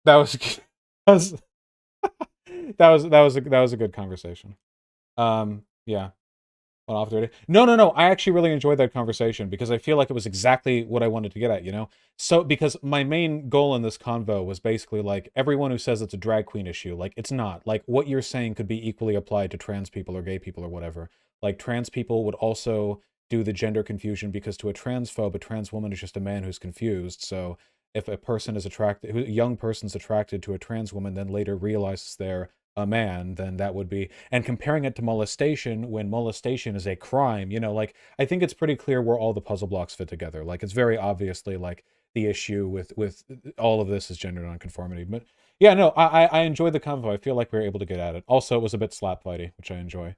That was that was that was a good conversation. Yeah. Went off dirty. No, no, no. I actually really enjoyed that conversation because I feel like it was exactly what I wanted to get at, you know? So, because my main goal in this convo was basically like everyone who says it's a drag queen issue, like it's not. Like what you're saying could be equally applied to trans people or gay people or whatever. Like trans people would also do the gender confusion because to a transphobe, a trans woman is just a man who's confused. So if a person is attracted, a young person's attracted to a trans woman, then later realizes they're a man, then that would be, and comparing it to molestation when molestation is a crime, you know, like I think it's pretty clear where all the puzzle blocks fit together. Like it's very obviously like the issue with all of this is gender nonconformity. But yeah, no, I enjoyed the convo. I feel like we were able to get at it. Also, it was a bit slap fighty, which I enjoy.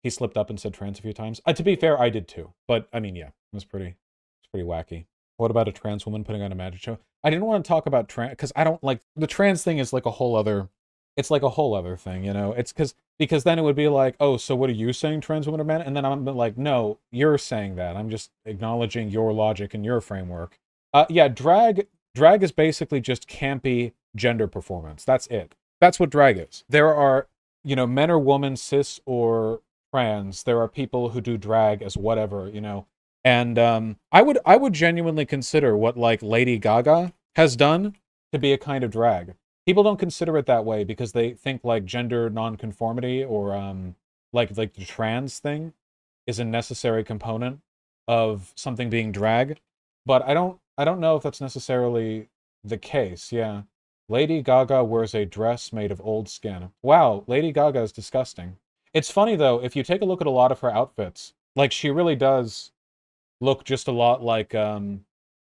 He slipped up and said trans a few times. To be fair, I did too. But I mean, yeah, it's pretty wacky. What about a trans woman putting on a magic show? I didn't want to talk about trans because I don't like the trans thing is like a whole other, it's like a whole other thing, you know? It's because then it would be like, oh, so what are you saying, trans women are men? And then I'm like, no, you're saying that. I'm just acknowledging your logic and your framework. Yeah, drag is basically just campy gender performance. That's it. That's what drag is. There are, you know, men or women, cis or trans. There are people who do drag as whatever, you know. And I would genuinely consider what like Lady Gaga has done to be a kind of drag. People don't consider it that way because they think like gender nonconformity or like the trans thing is a necessary component of something being drag. But I don't know if that's necessarily the case. Yeah. Lady Gaga wears a dress made of old skin. Wow, Lady Gaga is disgusting. It's funny though, if you take a look at a lot of her outfits, like she really does look just a lot like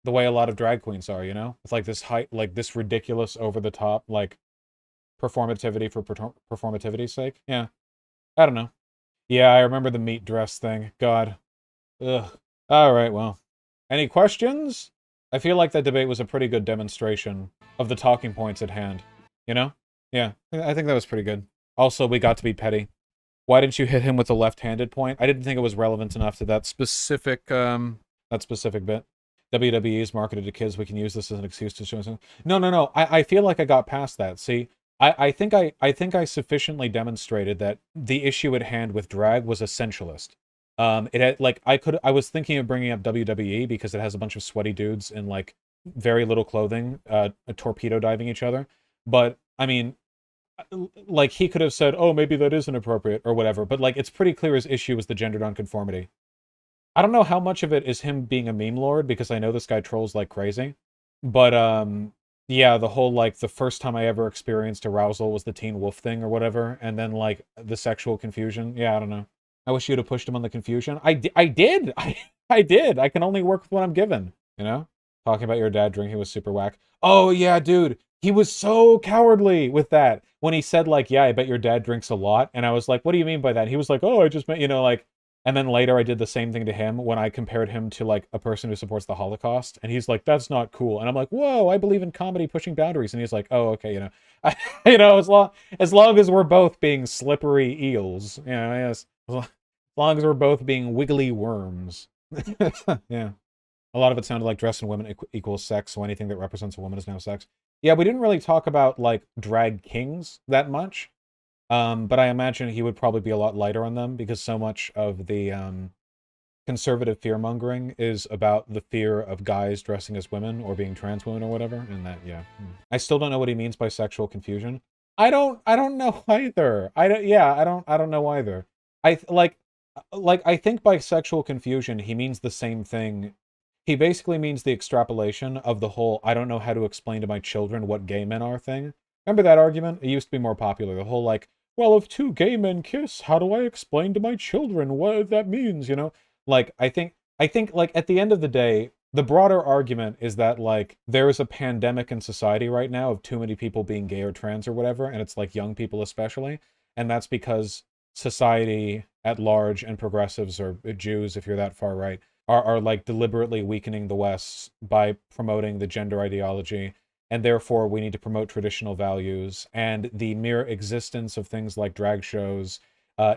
the way a lot of drag queens are, you know? It's like this height, like this ridiculous over the top, like performativity for performativity's sake. Yeah, I don't know. Yeah, I remember the meat dress thing. God. Ugh. All right, well. Any questions? I feel like that debate was a pretty good demonstration of the talking points at hand. You know? Yeah, I think that was pretty good. Also, we got to be petty. Why didn't you hit him with the left-handed point? I didn't think it was relevant enough to that specific bit. WWE is marketed to kids. We can use this as an excuse to show. No, no, no. I feel like I got past that. See, I think I sufficiently demonstrated that the issue at hand with drag was essentialist. It had like I was thinking of bringing up WWE because it has a bunch of sweaty dudes in like very little clothing, torpedo diving each other. But I mean, like he could have said, "Oh, maybe that is inappropriate" or whatever. But like, it's pretty clear his issue is the gender nonconformity. I don't know how much of it is him being a meme lord because I know this guy trolls like crazy. But yeah, the whole like the first time I ever experienced arousal was the Teen Wolf thing or whatever, and then like the sexual confusion. Yeah, I don't know. I wish you'd have pushed him on the confusion. I did. I did. I can only work with what I'm given, you know? Talking about your dad drinking was super whack. Oh yeah, dude. He was so cowardly with that. When he said like, "Yeah, I bet your dad drinks a lot." And I was like, "What do you mean by that?" And he was like, "Oh, I just meant, you know, like." And then later I did the same thing to him when I compared him to like a person who supports the Holocaust. And he's like, "That's not cool." And I'm like, "Whoa, I believe in comedy pushing boundaries." And he's like, "Oh, okay, you know." You know, as long as we're both being slippery eels, you know, yes. As long as we're both being wiggly worms. Yeah. A lot of it sounded like dress and women equals sex, so anything that represents a woman is now sex. Yeah, we didn't really talk about like drag kings that much. But I imagine he would probably be a lot lighter on them because so much of the conservative fear-mongering is about the fear of guys dressing as women or being trans women or whatever, and that, yeah. I still don't know what he means by sexual confusion. I don't know either. I don't know either. I think by sexual confusion, he means the same thing. He basically means the extrapolation of the whole I don't know how to explain to my children what gay men are thing. Remember that argument? It used to be more popular. The whole like, well, if two gay men kiss, how do I explain to my children what that means, you know? Like, I think like at the end of the day, the broader argument is that like there is a pandemic in society right now of too many people being gay or trans or whatever, and it's like young people especially, and that's because society at large and progressives or Jews, if you're that far right, are like deliberately weakening the West by promoting the gender ideology, and therefore we need to promote traditional values. And the mere existence of things like drag shows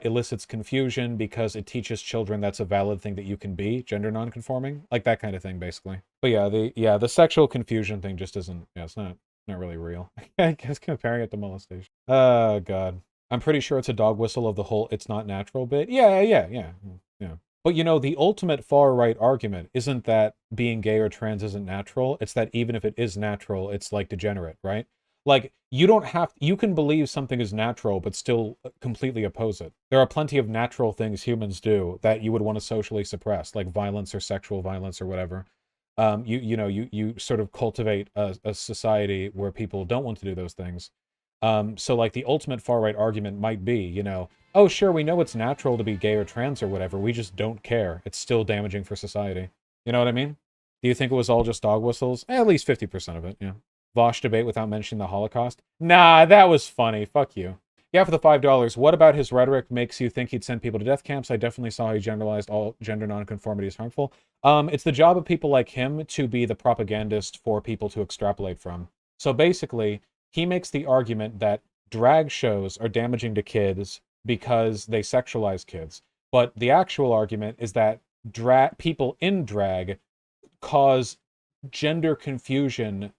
elicits confusion because it teaches children that's a valid thing that you can be gender nonconforming, like that kind of thing, basically. But yeah, the sexual confusion thing just isn't. Yeah, it's not. not really real. I guess comparing it to molestation. Oh, God. I'm pretty sure it's a dog whistle of the whole it's not natural bit. Yeah. But, you know, the ultimate far-right argument isn't that being gay or trans isn't natural. It's that even if it is natural, it's, like, degenerate, right? Like, you can believe something is natural, but still completely oppose it. There are plenty of natural things humans do that you would want to socially suppress, like violence or sexual violence or whatever. You sort of cultivate a society where people don't want to do those things. So like the ultimate far-right argument might be, you know, oh sure, we know it's natural to be gay or trans or whatever, we just don't care. It's still damaging for society. You know what I mean? Do you think it was all just dog whistles? At least 50% of it, yeah. Vaush debate without mentioning the Holocaust? Nah, that was funny. Fuck you. Yeah, for the $5. What about his rhetoric makes you think he'd send people to death camps? I definitely saw he generalized all gender nonconformity is harmful. It's the job of people like him to be the propagandist for people to extrapolate from. So basically, he makes the argument that drag shows are damaging to kids because they sexualize kids. But the actual argument is that people in drag cause gender confusion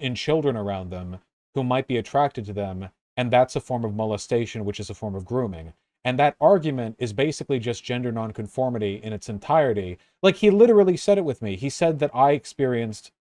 in children around them who might be attracted to them, and that's a form of molestation, which is a form of grooming. And that argument is basically just gender nonconformity in its entirety. Like, he literally said it with me. He said that I experienced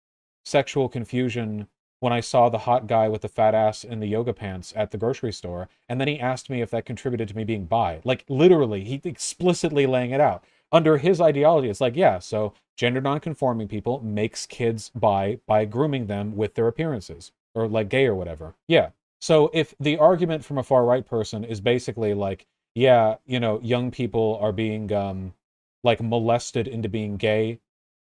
sexual confusion when I saw the hot guy with the fat ass in the yoga pants at the grocery store, and then he asked me if that contributed to me being bi. Like, literally, he explicitly laying it out. Under his ideology, it's like, yeah, so gender nonconforming people makes kids bi by grooming them with their appearances, or like gay or whatever. Yeah. So if the argument from a far-right person is basically like, yeah, you know, young people are being like molested into being gay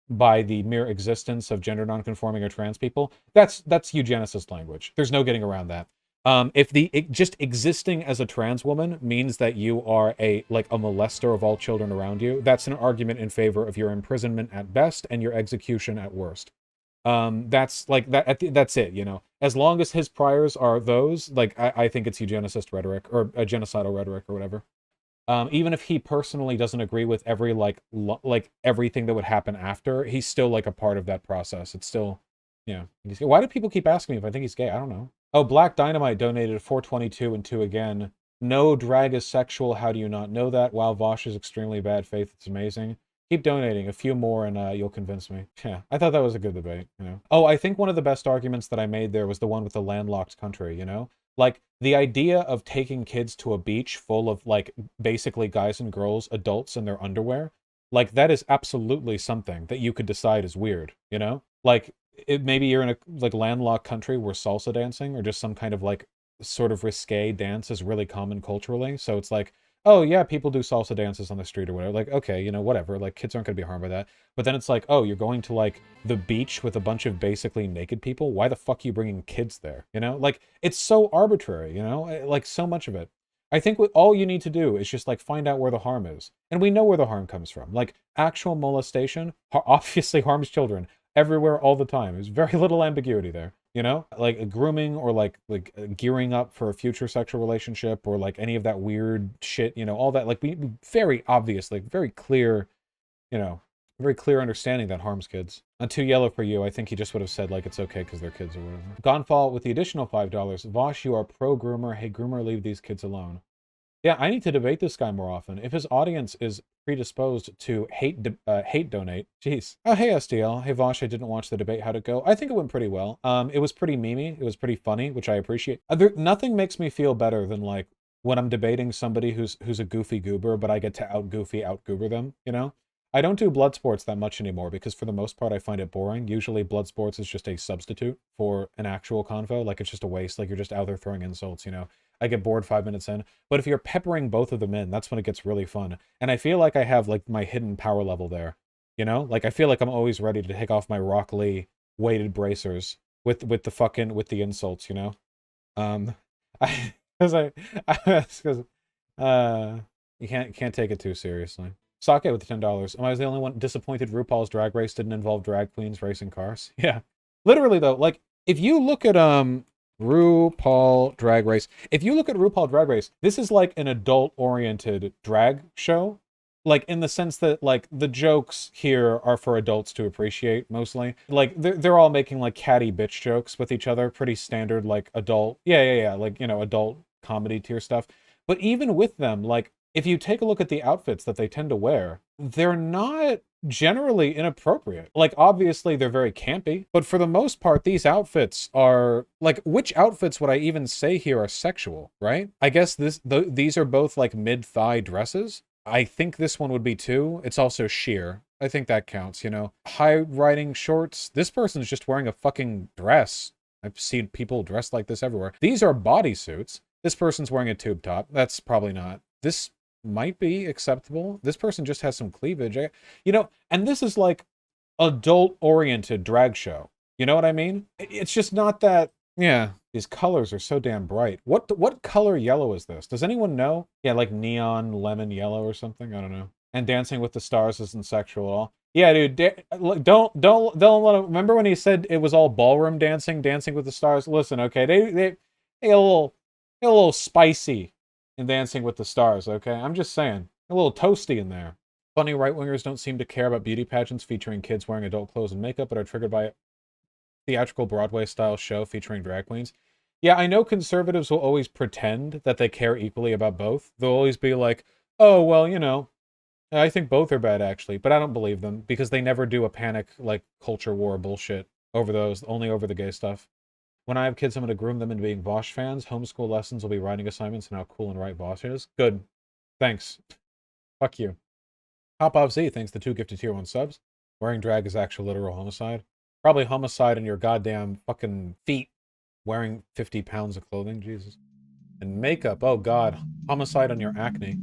by the mere existence of gender nonconforming or trans people, that's eugenicist language. There's no getting around that. If just existing as a trans woman means that you are a molester of all children around you, that's an argument in favor of your imprisonment at best and your execution at worst. That's like that. That's it. You know, as long as his priors are those, like I think it's eugenicist rhetoric or a genocidal rhetoric or whatever. Even if he personally doesn't agree with every like everything that would happen after, he's still like a part of that process. It's still, yeah. Why do people keep asking me if I think he's gay? I don't know. Oh, Black Dynamite donated 422 and 2 again. No, drag is sexual. How do you not know that? Wow, Vaush is extremely bad faith. It's amazing. Keep donating. A few more and you'll convince me. Yeah, I thought that was a good debate, you know. Oh, I think one of the best arguments that I made there was the one with the landlocked country, you know? Like, the idea of taking kids to a beach full of, like, basically guys and girls, adults in their underwear, like, that is absolutely something that you could decide is weird, you know? Like, maybe you're in a, like, landlocked country where salsa dancing or just some kind of, like, sort of risque dance is really common culturally. So it's like, oh, yeah, people do salsa dances on the street or whatever. Like, okay, you know, whatever. Like, kids aren't going to be harmed by that. But then it's like, oh, you're going to, like, the beach with a bunch of basically naked people? Why the fuck are you bringing kids there? You know? Like, it's so arbitrary, you know? Like, so much of it. I think all you need to do is just, like, find out where the harm is. And we know where the harm comes from. Like, actual molestation obviously harms children everywhere all the time. There's very little ambiguity there. You know, like grooming or like gearing up for a future sexual relationship or like any of that weird shit, you know, all that, like very obvious, like very clear, you know, very clear understanding that harms kids. On Too Yellow for You, I think he just would have said like it's okay because they're kids or whatever. Gonfall with the additional $5. Vaush, you are pro groomer. Hey groomer, leave these kids alone. Yeah, I need to debate this guy more often. If his audience is predisposed to hate donate, jeez. Oh, hey, SDL. Hey, Vaush, I didn't watch the debate. How'd it go? I think it went pretty well. It was pretty memey. It was pretty funny, which I appreciate. Nothing makes me feel better than, like, when I'm debating somebody who's a goofy goober, but I get to out-goober them, you know? I don't do blood sports that much anymore because for the most part I find it boring. Usually blood sports is just a substitute for an actual convo. Like, it's just a waste. Like, you're just out there throwing insults, you know? I get bored 5 minutes in. But if you're peppering both of them in, that's when it gets really fun. And I feel like I have, like, my hidden power level there. You know? Like, I feel like I'm always ready to take off my Rock Lee weighted bracers with the insults, you know? You can't take it too seriously. Sake with $10. Am I the only one disappointed RuPaul's Drag Race didn't involve drag queens racing cars? Yeah. Literally, though, like, if you look at, RuPaul Drag Race. If you look at RuPaul Drag Race, this is like an adult-oriented drag show. like in the sense that like the jokes here are for adults to appreciate mostly. Like they're all making like catty bitch jokes with each other, pretty standard like adult, yeah, like, you know, adult comedy tier stuff. But even with them, like if you take a look at the outfits that they tend to wear, they're not generally inappropriate. Like obviously they're very campy, but for the most part these outfits are like, which outfits would I even say here are sexual, right? I guess these are both like mid-thigh dresses. I think this one would be too. It's also sheer. I think that counts, you know. High riding shorts. This person's just wearing a fucking dress. I've seen people dressed like this everywhere. These are bodysuits. This person's wearing a tube top. That's probably not. This might be acceptable. This person just has some cleavage. You know, and this is like adult-oriented drag show. You know what I mean? It's just not that, yeah. These colors are so damn bright. What color yellow is this? Does anyone know? Yeah, like neon lemon yellow or something. I don't know. And Dancing with the Stars isn't sexual at all. Yeah, dude. Don't let him. Remember when he said it was all ballroom dancing, Dancing with the Stars? Listen, okay, they a little spicy in Dancing with the Stars. Okay, I'm just saying, a little toasty in there. Funny right-wingers don't seem to care about beauty pageants featuring kids wearing adult clothes and makeup, but are triggered by theatrical Broadway-style show featuring drag queens. Yeah, I know conservatives will always pretend that they care equally about both. They'll always be like, oh, well, you know, I think both are bad, actually. But I don't believe them, because they never do a panic, like, culture war bullshit over those, only over the gay stuff. When I have kids, I'm going to groom them into being Vaush fans. Homeschool lessons will be writing assignments and how cool and right Vaush is. Good. Thanks. Fuck you. Hop Z, thanks to 2 gifted tier 1 subs. Wearing drag is actual literal homicide. Probably homicide in your goddamn fucking feet. Wearing 50 pounds of clothing, Jesus. And makeup, oh god. Homicide on your acne.